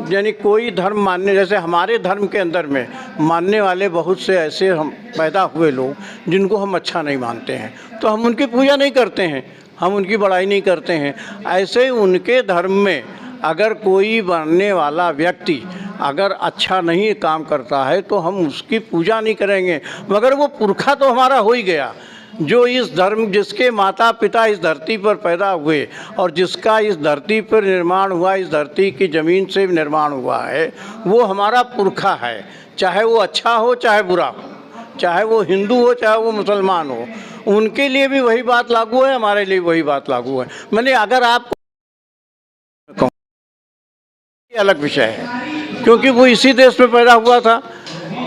यानी कोई धर्म मानने, जैसे हमारे धर्म के अंदर में मानने वाले बहुत से ऐसे हम पैदा हुए लोग जिनको हम अच्छा नहीं मानते हैं, तो हम उनकी पूजा नहीं करते हैं, हम उनकी बड़ाई नहीं करते हैं। ऐसे उनके धर्म में अगर कोई बनने वाला व्यक्ति अगर अच्छा नहीं काम करता है तो हम उसकी पूजा नहीं करेंगे, मगर वो पुरखा तो हमारा हो ही गया, जो इस धर्म, जिसके माता पिता इस धरती पर पैदा हुए और जिसका इस धरती पर निर्माण हुआ, इस धरती की ज़मीन से निर्माण हुआ है, वो हमारा पुरखा है। चाहे वो अच्छा हो चाहे बुरा हो, चाहे वो हिंदू हो चाहे वो मुसलमान हो, उनके लिए भी वही बात लागू है, हमारे लिए वही बात लागू है। मैंने अगर आप अलग विषय है, क्योंकि वो इसी देश में पैदा हुआ था,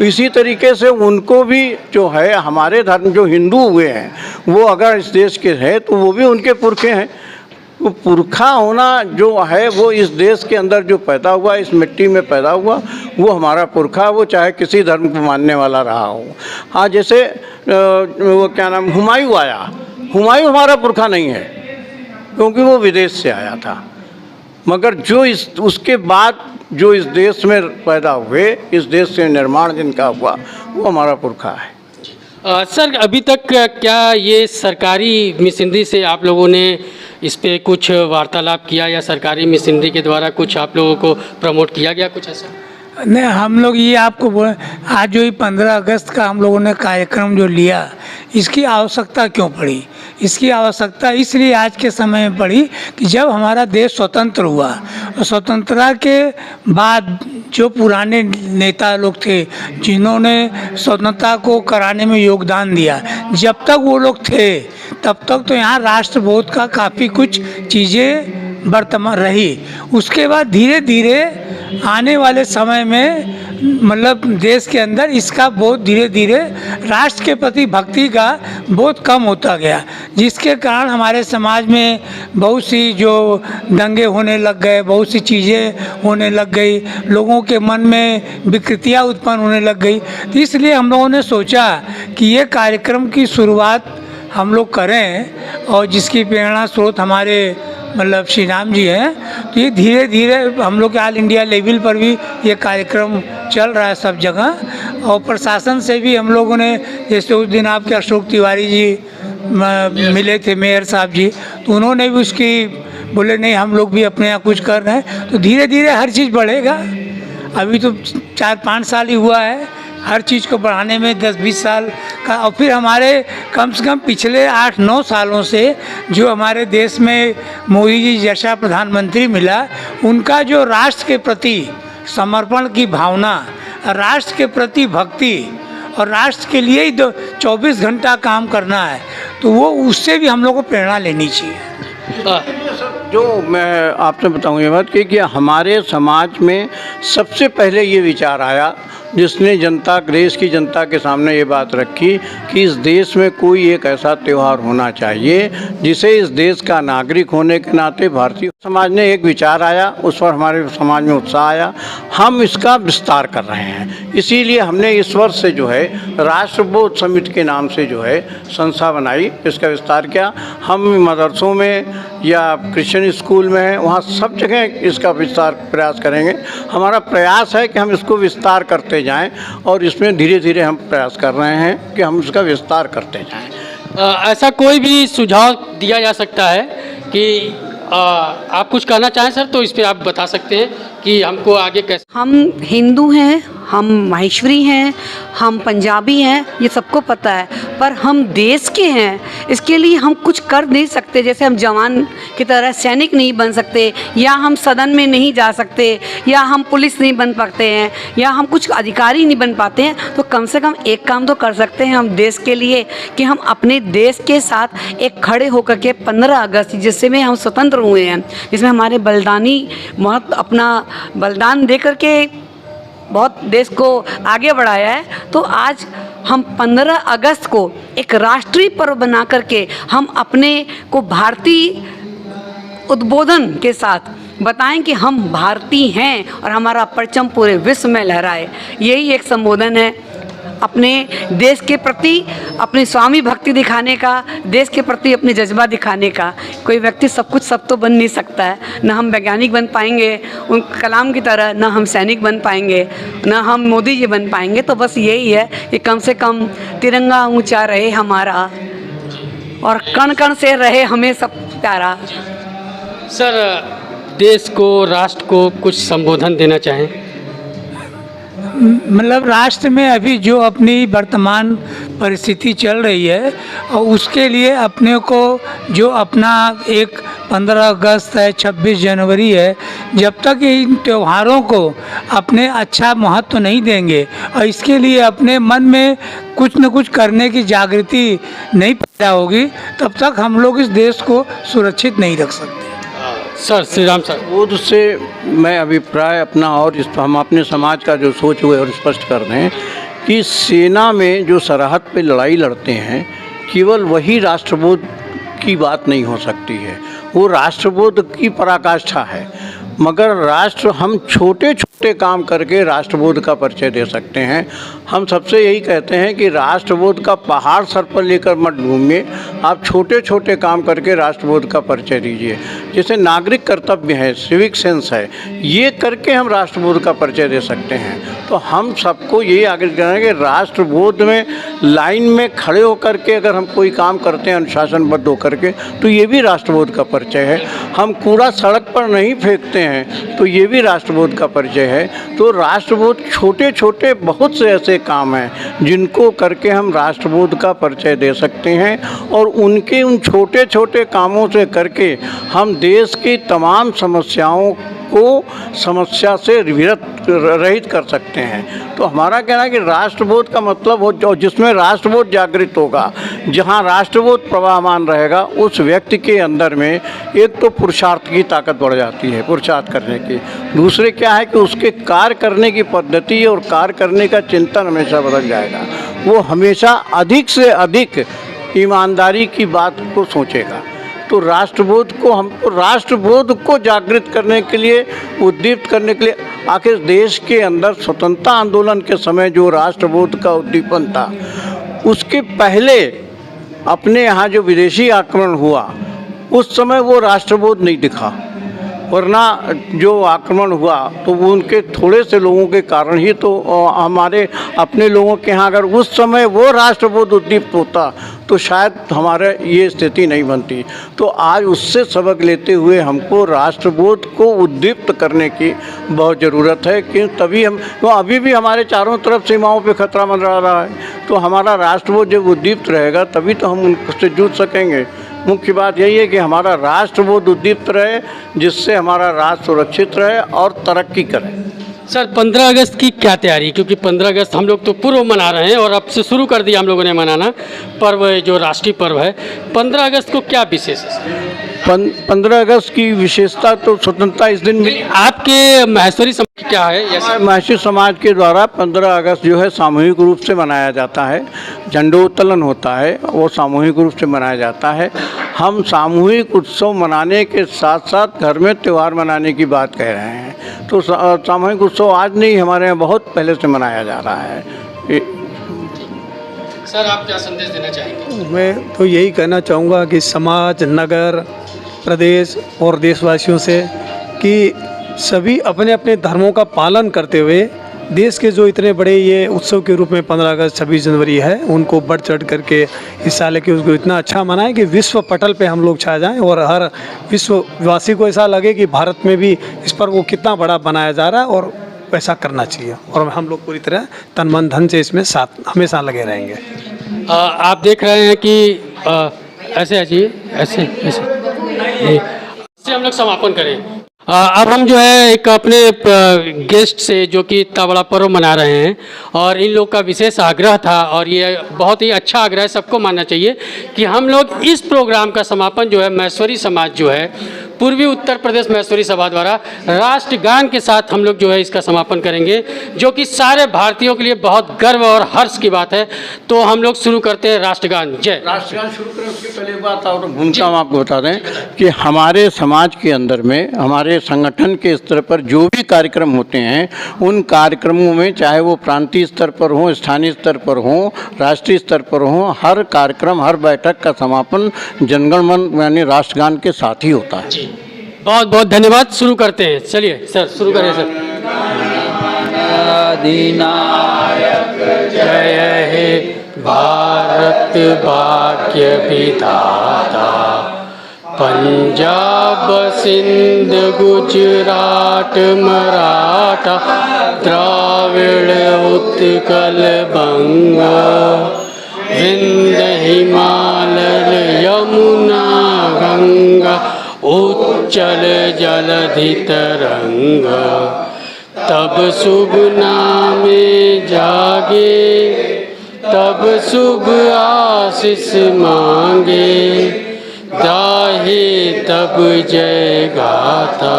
इसी तरीके से उनको भी जो है, हमारे धर्म जो हिंदू हुए हैं वो अगर इस देश के हैं तो वो भी उनके पुरखे हैं। वो पुरखा होना जो है वो इस देश के अंदर जो पैदा हुआ, इस मिट्टी में पैदा हुआ, वो हमारा पुरखा, वो चाहे किसी धर्म को मानने वाला रहा हो। हाँ, जैसे वो क्या नाम, हुमायूं आया, हुमायूं हमारा पुरखा नहीं है क्योंकि वो विदेश से आया था, मगर जो उसके बाद जो इस देश में पैदा हुए, इस देश से निर्माण जिनका हुआ, वो हमारा पुरखा है। सर अभी तक क्या ये सरकारी मिशनरी से आप लोगों ने इस पे कुछ वार्तालाप किया, या सरकारी मिशनरी के द्वारा कुछ आप लोगों को प्रमोट किया गया, कुछ ऐसा? नहीं, हम लोग ये आपको बोले, आज जो 15 अगस्त का हम लोगों ने कार्यक्रम जो लिया, इसकी आवश्यकता क्यों पड़ी? इसकी आवश्यकता इसलिए आज के समय में पड़ी कि जब हमारा देश स्वतंत्र हुआ, और स्वतंत्रता के बाद जो पुराने नेता लोग थे जिन्होंने स्वतंत्रता को कराने में योगदान दिया, जब तक वो लोग थे तब तक तो यहाँ राष्ट्रबोध का काफ़ी कुछ चीज़ें वर्तमान रही। उसके बाद धीरे धीरे आने वाले समय में मतलब देश के अंदर इसका बहुत धीरे धीरे राष्ट्र के प्रति भक्ति का बहुत कम होता गया, जिसके कारण हमारे समाज में बहुत सी जो दंगे होने लग गए, बहुत सी चीज़ें होने लग गई, लोगों के मन में विकृतियाँ उत्पन्न होने लग गई। तो इसलिए हम लोगों ने सोचा कि ये कार्यक्रम की शुरुआत हम लोग करें, और जिसकी प्रेरणा स्रोत हमारे मतलब श्री राम जी हैं। तो ये धीरे धीरे हम लोग के ऑल इंडिया लेवल पर भी ये कार्यक्रम चल रहा है सब जगह, और प्रशासन से भी हम लोगों ने, जैसे उस दिन आपके अशोक तिवारी जी मिले थे मेयर साहब जी, तो उन्होंने भी उसकी बोले नहीं हम लोग भी अपने यहाँ कुछ कर रहे हैं। तो धीरे धीरे हर चीज़ बढ़ेगा। अभी तो 4-5 साल ही हुआ है, हर चीज़ को बढ़ाने में 10-20 साल का। और फिर हमारे कम से कम पिछले 8-9 सालों से जो हमारे देश में मोदी जी जैसा प्रधानमंत्री मिला, उनका जो राष्ट्र के प्रति समर्पण की भावना, राष्ट्र के प्रति भक्ति और राष्ट्र के लिए ही 24 घंटा काम करना है, तो वो उससे भी हम लोग को प्रेरणा लेनी चाहिए। जो मैं आपसे बताऊँ ये बात कि हमारे समाज में सबसे पहले ये विचार आया जिसने देश की जनता के सामने ये बात रखी कि इस देश में कोई एक ऐसा त्यौहार होना चाहिए जिसे इस देश का नागरिक होने के नाते भारतीय समाज ने एक विचार आया, उस पर हमारे समाज में उत्साह आया। हम इसका विस्तार कर रहे हैं, इसीलिए हमने इस वर्ष से जो है राष्ट्रबोध समिति के नाम से जो है संस्था बनाई, इसका विस्तार किया। हम मदरसों में या क्रिश्चियन स्कूल में, वहाँ सब जगह इसका विस्तार प्रयास करेंगे। हमारा प्रयास है कि हम इसको विस्तार करते जाएं, और इसमें धीरे धीरे हम प्रयास कर रहे हैं कि हम इसका विस्तार करते जाएं। ऐसा कोई भी सुझाव दिया जा सकता है कि आप कुछ कहना चाहें सर, तो इस पे आप बता सकते हैं कि हमको आगे कैसे। हम हिंदू हैं, हम माहेश्वरी हैं, हम पंजाबी हैं, ये सबको पता है, पर हम देश के हैं, इसके लिए हम कुछ कर नहीं सकते। जैसे हम जवान की तरह सैनिक नहीं बन सकते, या हम सदन में नहीं जा सकते, या हम पुलिस नहीं बन पाते हैं, या हम कुछ अधिकारी नहीं बन पाते हैं, तो कम से कम एक काम तो कर सकते हैं हम देश के लिए, कि हम अपने देश के साथ एक खड़े होकर के 15 अगस्त जिससे में हम स्वतंत्र हुए हैं, जिसमें हमारे बलिदानी बहुत अपना बलिदान दे करके बहुत देश को आगे बढ़ाया है। तो आज हम 15 अगस्त को एक राष्ट्रीय पर्व बना करके हम अपने को भारतीय उद्बोधन के साथ बताएं कि हम भारतीय हैं और हमारा परचम पूरे विश्व में लहराए। यही एक संबोधन है अपने देश के प्रति, अपनी स्वामी भक्ति दिखाने का, देश के प्रति अपने जज्बा दिखाने का। कोई व्यक्ति सब कुछ सब तो बन नहीं सकता है, ना हम वैज्ञानिक बन पाएंगे उन कलाम की तरह, ना हम सैनिक बन पाएंगे, ना हम मोदी जी बन पाएंगे। तो बस यही है कि कम से कम तिरंगा ऊंचा रहे हमारा, और कण कण से रहे हमें सब प्यारा। सर, देश को, राष्ट्र को कुछ संबोधन देना चाहें? मतलब राष्ट्र में अभी जो अपनी वर्तमान परिस्थिति चल रही है, और उसके लिए अपने को जो अपना एक 15 अगस्त है, 26 जनवरी है, जब तक इन त्योहारों को अपने अच्छा महत्व नहीं देंगे और इसके लिए अपने मन में कुछ न कुछ करने की जागृति नहीं पैदा होगी, तब तक हम लोग इस देश को सुरक्षित नहीं रख सकते। सर, श्री राम सर, बोध से मैं अभिप्राय अपना और इस हम अपने समाज का जो सोच हुए और स्पष्ट कर दें कि सेना में जो सरहद पे लड़ाई लड़ते हैं, केवल वही राष्ट्रबोध की बात नहीं हो सकती है, वो राष्ट्रबोध की पराकाष्ठा है। मगर राष्ट्र, हम छोटे छोटे काम करके राष्ट्रबोध का परिचय दे सकते हैं। हम सबसे यही कहते हैं कि राष्ट्रबोध का पहाड़ सर पर लेकर मत घूमिए, आप छोटे छोटे काम करके राष्ट्रबोध का परिचय दीजिए। जैसे नागरिक कर्तव्य है, सिविक सेंस है, ये करके हम राष्ट्रबोध का परिचय दे सकते हैं। तो हम सबको यही आग्रह करें कि राष्ट्रबोध में लाइन में खड़े होकर के अगर हम कोई काम करते हैं अनुशासनबद्ध होकर के, तो ये भी राष्ट्रबोध का परिचय है। हम कूड़ा सड़क पर नहीं फेंकते हैं, तो ये भी राष्ट्रबोध का परिचय है। तो राष्ट्रबोध, छोटे छोटे बहुत से ऐसे काम हैं जिनको करके हम राष्ट्रबोध का परिचय दे सकते हैं, और उनके उन छोटे छोटे कामों से करके हम देश की तमाम समस्याओं को समस्या से रहित कर सकते हैं। तो हमारा कहना है कि राष्ट्रबोध का मतलब हो जो जिसमें राष्ट्रबोध जागृत होगा, जहाँ राष्ट्रबोध प्रवाहमान रहेगा, उस व्यक्ति के अंदर में एक तो पुरुषार्थ की ताकत बढ़ जाती है, पुरुषार्थ करने की। दूसरे क्या है कि उसके कार्य करने की पद्धति और कार्य करने का चिंतन हमेशा बदल जाएगा। वो हमेशा अधिक से अधिक ईमानदारी की बात को सोचेगा। तो राष्ट्रबोध को हमको राष्ट्रबोध को जागृत करने के लिए, उद्दीप्त करने के लिए, आखिर देश के अंदर स्वतंत्रता आंदोलन के समय जो राष्ट्रबोध का उद्दीपन था, उसके पहले अपने यहाँ जो विदेशी आक्रमण हुआ उस समय वो राष्ट्रबोध नहीं दिखा, वरना जो आक्रमण हुआ तो वो उनके थोड़े से लोगों के कारण ही तो हमारे अपने लोगों के यहाँ अगर उस समय वो राष्ट्रबोध उद्दीप्त होता तो शायद हमारे ये स्थिति नहीं बनती। तो आज उससे सबक लेते हुए हमको राष्ट्रबोध को उद्दीप्त करने की बहुत ज़रूरत है, कि तभी हम तो अभी भी हमारे चारों तरफ सीमाओं पे खतरा मंडरा रहा है। तो हमारा राष्ट्रबोध जब उद्दीप्त रहेगा तभी तो हम उनसे जूझ सकेंगे। मुख्य बात यही है कि हमारा राष्ट्रबोध उद्दीप्त रहे, जिससे हमारा राष्ट्र सुरक्षित रहे और तरक्की करे। सर 15 अगस्त की क्या तैयारी, क्योंकि 15 अगस्त हम लोग तो पूर्व मना रहे हैं और अब से शुरू कर दिया हम लोगों ने मनाना पर्व, जो राष्ट्रीय पर्व है। 15 अगस्त को क्या विशेष है? 15 अगस्त की विशेषता तो स्वतंत्रता इस दिन मिली। आपके महेश्वरी समाज क्या है? महेश्वरी समाज के द्वारा 15 अगस्त जो है सामूहिक रूप से मनाया जाता है, झंडोत्तोलन होता है, वो सामूहिक रूप से मनाया जाता है। हम सामूहिक उत्सव मनाने के साथ साथ घर में त्यौहार मनाने की बात कह रहे हैं। तो सामूहिक उत्सव आज नहीं, हमारे यहाँ बहुत पहले से मनाया जा रहा है। सर आप क्या संदेश देना चाहेंगे? मैं तो यही कहना चाहूँगा कि समाज, नगर, प्रदेश और देशवासियों से कि सभी अपने अपने धर्मों का पालन करते हुए देश के जो इतने बड़े ये उत्सव के रूप में 15 अगस्त 26 जनवरी है, उनको बढ़ चढ़ करके हिस्सा लेके उसको इतना अच्छा मनाएं कि विश्व पटल पे हम लोग छा जाएं और हर विश्ववासी को ऐसा लगे कि भारत में भी इस पर वो कितना बड़ा बनाया जा रहा है और वैसा करना चाहिए। और हम लोग पूरी तरह तन मन धन से इसमें साथ हमेशा लगे रहेंगे। आप देख रहे हैं कि ऐसे हम लोग समापन करें। अब हम जो है एक अपने गेस्ट से, जो कि इतना बड़ा पर्व मना रहे हैं, और इन लोग का विशेष आग्रह था, और ये बहुत ही अच्छा आग्रह है, सबको मानना चाहिए कि हम लोग इस प्रोग्राम का समापन जो है महेश्वरी समाज जो है पूर्वी उत्तर प्रदेश महेश्वरी सभा द्वारा राष्ट्रगान के साथ हम लोग जो है इसका समापन करेंगे, जो कि सारे भारतीयों के लिए बहुत गर्व और हर्ष की बात है। तो हम लोग शुरू करते हैं राष्ट्रगान। जय। राष्ट्रगान शुरू करें उसके पहले एक बात और भूमिका हम आपको बता दें कि हमारे समाज के अंदर में, हमारे संगठन के स्तर पर जो भी कार्यक्रम होते हैं, उन कार्यक्रमों में चाहे वो प्रांतीय स्तर पर हो, स्थानीय स्तर पर हो, राष्ट्रीय स्तर पर हो, हर कार्यक्रम, हर बैठक का समापन जनगण मन यानी राष्ट्रगान के साथ ही होता है। बहुत बहुत धन्यवाद। शुरू करते हैं। चलिए सर शुरू करें सर। अधिनायक जय हे भारत भाग्य विधाता, पंजाब सिंध गुजरात मराठा द्राविड़ उत्कल बंगा, विंध्य हिमालय यमुना गंगा उच्चल जलधि तरंगा, तब शुभ नामे जागे, तब शुभ आशीष मांगे, गाहे तब जय गाथा,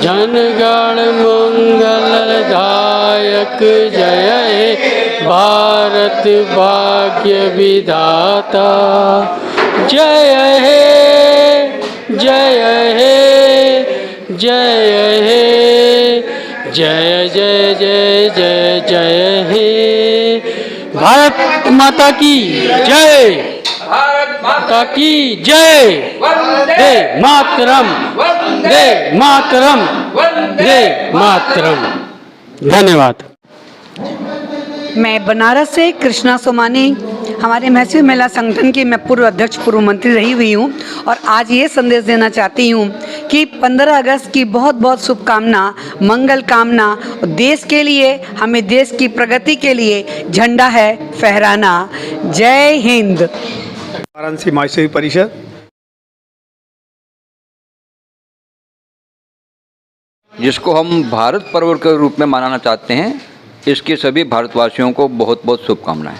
जनगण मंगल दायक जय हे भारत भाग्य विधाता, जय हे जय हे जय हे जय जय जय जय जय हे। भारत माता की जय, भारत माता की जय, वंदे मातरम, वंदे मातरम, वंदे मातरम। धन्यवाद। मैं बनारस से कृष्णा सोमानी, हमारे महेश्वरी महिला संगठन की मैं पूर्व अध्यक्ष, पूर्व मंत्री रही हुई हूँ, और आज ये संदेश देना चाहती हूँ कि 15 अगस्त की बहुत बहुत शुभकामना, मंगल कामना। देश के लिए, हमें देश की प्रगति के लिए झंडा है फहराना। जय हिंद। वाराणसी महेश्वरी परिषद जिसको हम भारत पर्व के रूप में मनाना चाहते हैं, इसकी सभी भारतवासियों को बहुत बहुत शुभकामनाएं।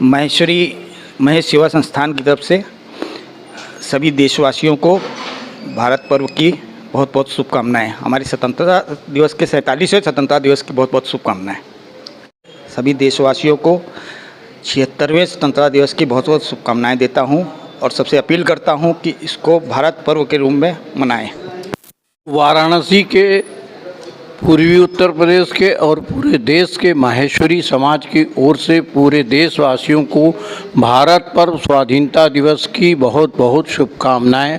महेश सेवा संस्थान की तरफ से सभी देशवासियों को भारत पर्व की बहुत बहुत शुभकामनाएं। हमारी स्वतंत्रता दिवस के 47वें स्वतंत्रता दिवस की बहुत बहुत शुभकामनाएं। सभी देशवासियों को 76वें स्वतंत्रता दिवस की बहुत बहुत शुभकामनाएं देता हूं और सबसे अपील करता हूं कि इसको भारत पर्व के रूप में मनाएं। वाराणसी के, पूर्वी उत्तर प्रदेश के और पूरे देश के माहेश्वरी समाज की ओर से पूरे देशवासियों को भारत पर्व स्वाधीनता दिवस की बहुत बहुत शुभकामनाएं।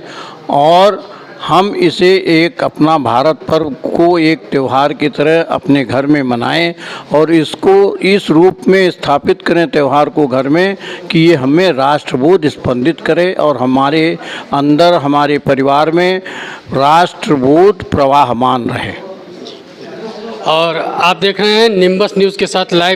और हम इसे एक अपना भारत पर्व को एक त्यौहार की तरह अपने घर में मनाएं और इसको इस रूप में स्थापित करें त्यौहार को घर में कि ये हमें राष्ट्रबोध स्पंदित करे और हमारे अंदर, हमारे परिवार में राष्ट्रबोध प्रवाहमान रहे। और आप देख रहे हैं निम्बस न्यूज़ के साथ लाइव।